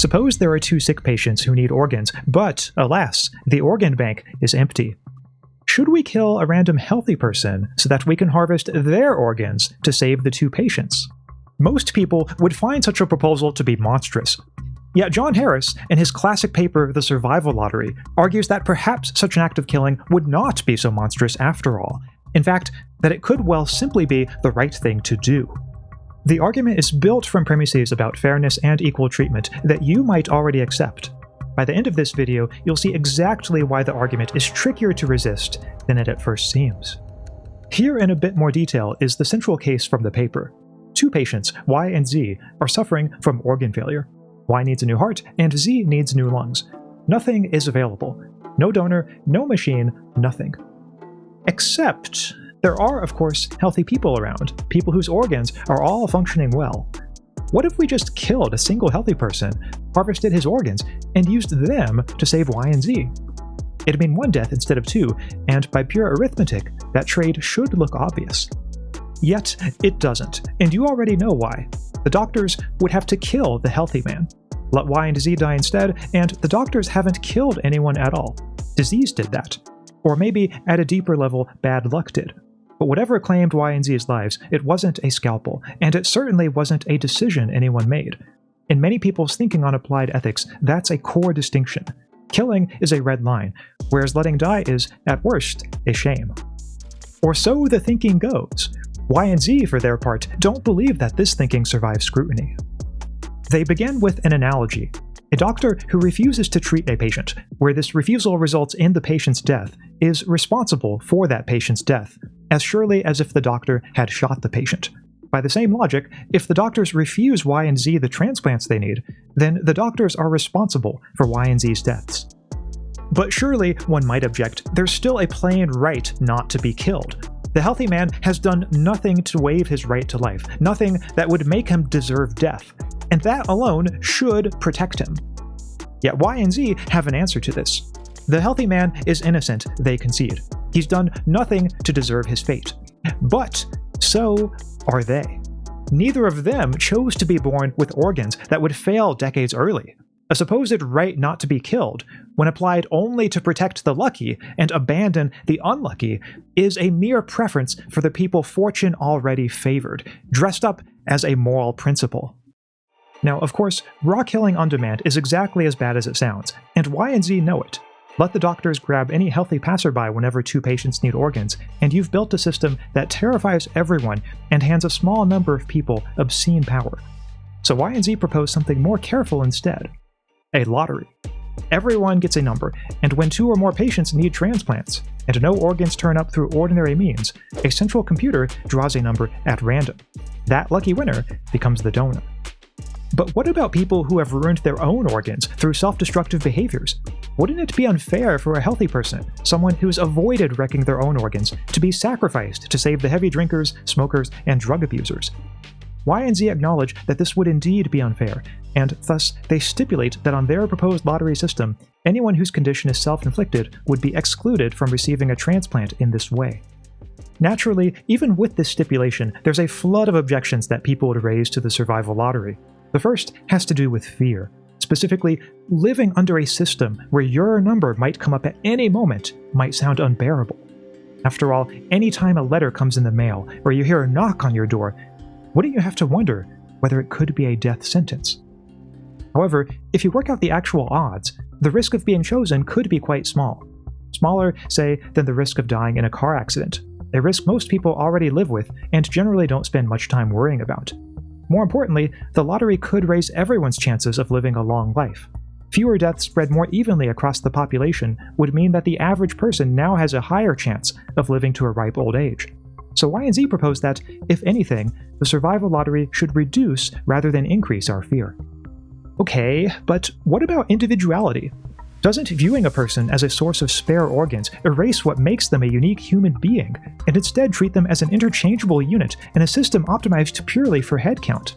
Suppose there are two sick patients who need organs, but, alas, the organ bank is empty. Should we kill a random healthy person so that we can harvest their organs to save the two patients? Most people would find such a proposal to be monstrous. Yet John Harris, in his classic paper The Survival Lottery, argues that perhaps such an act of killing would not be so monstrous after all. In fact, that it could well simply be the right thing to do. The argument is built from premises about fairness and equal treatment that you might already accept. By the end of this video, you'll see exactly why the argument is trickier to resist than it at first seems. Here in a bit more detail is the central case from the paper. Two patients, Y and Z, are suffering from organ failure. Y needs a new heart, and Z needs new lungs. Nothing is available. No donor, no machine, nothing. Except there are, of course, healthy people around, people whose organs are all functioning well. What if we just killed a single healthy person, harvested his organs, and used them to save Y and Z? It'd mean one death instead of two, and by pure arithmetic, that trade should look obvious. Yet, it doesn't, and you already know why. The doctors would have to kill the healthy man. Let Y and Z die instead, and the doctors haven't killed anyone at all. Disease did that. Or maybe, at a deeper level, bad luck did. But whatever claimed Y and Z's lives, it wasn't a scalpel, and it certainly wasn't a decision anyone made. In many people's thinking on applied ethics, that's a core distinction. Killing is a red line, whereas letting die is, at worst, a shame. Or so the thinking goes. Y and Z, for their part, don't believe that this thinking survives scrutiny. They begin with an analogy. A doctor who refuses to treat a patient, where this refusal results in the patient's death, is responsible for that patient's death, as surely as if the doctor had shot the patient. By the same logic, if the doctors refuse Y and Z the transplants they need, then the doctors are responsible for Y and Z's deaths. But surely, one might object, there's still a plain right not to be killed. The healthy man has done nothing to waive his right to life, nothing that would make him deserve death, and that alone should protect him. Yet Y and Z have an answer to this. The healthy man is innocent, they concede. He's done nothing to deserve his fate. But so are they. Neither of them chose to be born with organs that would fail decades early. A supposed right not to be killed, when applied only to protect the lucky and abandon the unlucky, is a mere preference for the people fortune already favored, dressed up as a moral principle. Now, of course, raw killing on demand is exactly as bad as it sounds, and Y and Z know it. Let the doctors grab any healthy passerby whenever two patients need organs, and you've built a system that terrifies everyone and hands a small number of people obscene power. So Y and Z propose something more careful instead. A lottery. Everyone gets a number, and when two or more patients need transplants, and no organs turn up through ordinary means, a central computer draws a number at random. That lucky winner becomes the donor. But what about people who have ruined their own organs through self-destructive behaviors? Wouldn't it be unfair for a healthy person, someone who's avoided wrecking their own organs, to be sacrificed to save the heavy drinkers, smokers, and drug abusers? Y and Z acknowledge that this would indeed be unfair, and thus they stipulate that on their proposed lottery system, anyone whose condition is self-inflicted would be excluded from receiving a transplant in this way. Naturally, even with this stipulation, there's a flood of objections that people would raise to the survival lottery. The first has to do with fear. Specifically, living under a system where your number might come up at any moment might sound unbearable. After all, any time a letter comes in the mail, or you hear a knock on your door, wouldn't you have to wonder whether it could be a death sentence? However, if you work out the actual odds, the risk of being chosen could be quite small. Smaller, say, than the risk of dying in a car accident, a risk most people already live with and generally don't spend much time worrying about. More importantly, the lottery could raise everyone's chances of living a long life. Fewer deaths spread more evenly across the population would mean that the average person now has a higher chance of living to a ripe old age. So Y and Z propose that, if anything, the survival lottery should reduce rather than increase our fear. Okay, but what about individuality? Doesn't viewing a person as a source of spare organs erase what makes them a unique human being, and instead treat them as an interchangeable unit in a system optimized purely for headcount?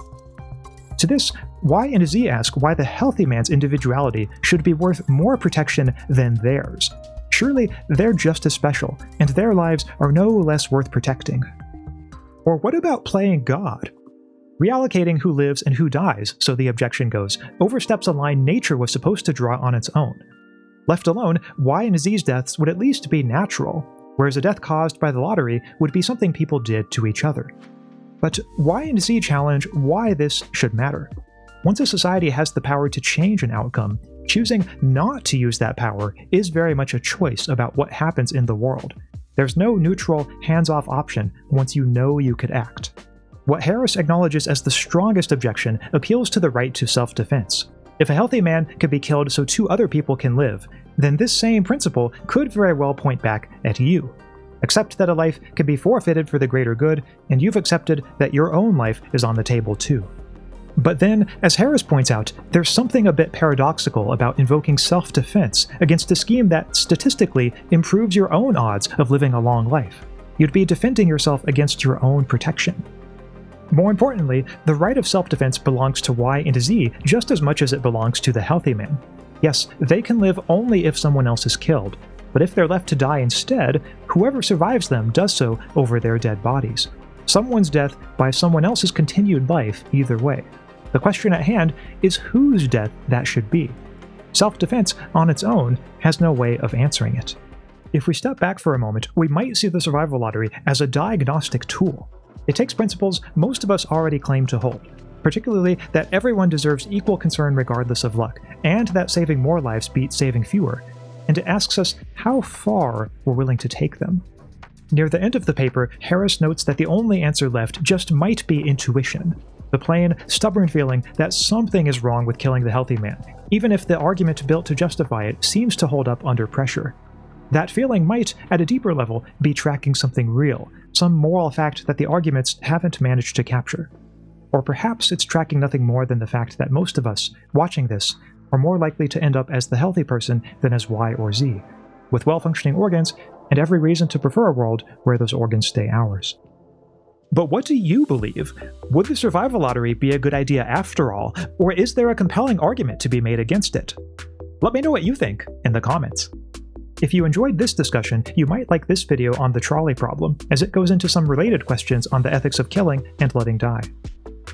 To this, Y and Z ask why the healthy man's individuality should be worth more protection than theirs. Surely they're just as special, and their lives are no less worth protecting. Or what about playing God? Reallocating who lives and who dies, so the objection goes, oversteps a line nature was supposed to draw on its own. Left alone, Y and Z's deaths would at least be natural, whereas a death caused by the lottery would be something people did to each other. But Y and Z challenge why this should matter. Once a society has the power to change an outcome, choosing not to use that power is very much a choice about what happens in the world. There's no neutral, hands-off option once you know you could act. What Harris acknowledges as the strongest objection appeals to the right to self-defense. If a healthy man could be killed so 2 other people can live, then this same principle could very well point back at you. Accept that a life can be forfeited for the greater good, and you've accepted that your own life is on the table too. But then, as Harris points out, there's something a bit paradoxical about invoking self-defense against a scheme that statistically improves your own odds of living a long life. You'd be defending yourself against your own protection. More importantly, the right of self-defense belongs to Y and Z just as much as it belongs to the healthy man. Yes, they can live only if someone else is killed, but if they're left to die instead, whoever survives them does so over their dead bodies. Someone's death by someone else's continued life either way. The question at hand is whose death that should be. Self-defense on its own has no way of answering it. If we step back for a moment, we might see the survival lottery as a diagnostic tool. It takes principles most of us already claim to hold, particularly that everyone deserves equal concern regardless of luck, and that saving more lives beats saving fewer, and it asks us how far we're willing to take them. Near the end of the paper, Harris notes that the only answer left just might be intuition, the plain, stubborn feeling that something is wrong with killing the healthy man, even if the argument built to justify it seems to hold up under pressure. That feeling might, at a deeper level, be tracking something real, some moral fact that the arguments haven't managed to capture. Or perhaps it's tracking nothing more than the fact that most of us, watching this, are more likely to end up as the healthy person than as Y or Z, with well-functioning organs and every reason to prefer a world where those organs stay ours. But what do you believe? Would the survival lottery be a good idea after all, or is there a compelling argument to be made against it? Let me know what you think in the comments. If you enjoyed this discussion, you might like this video on the trolley problem, as it goes into some related questions on the ethics of killing and letting die.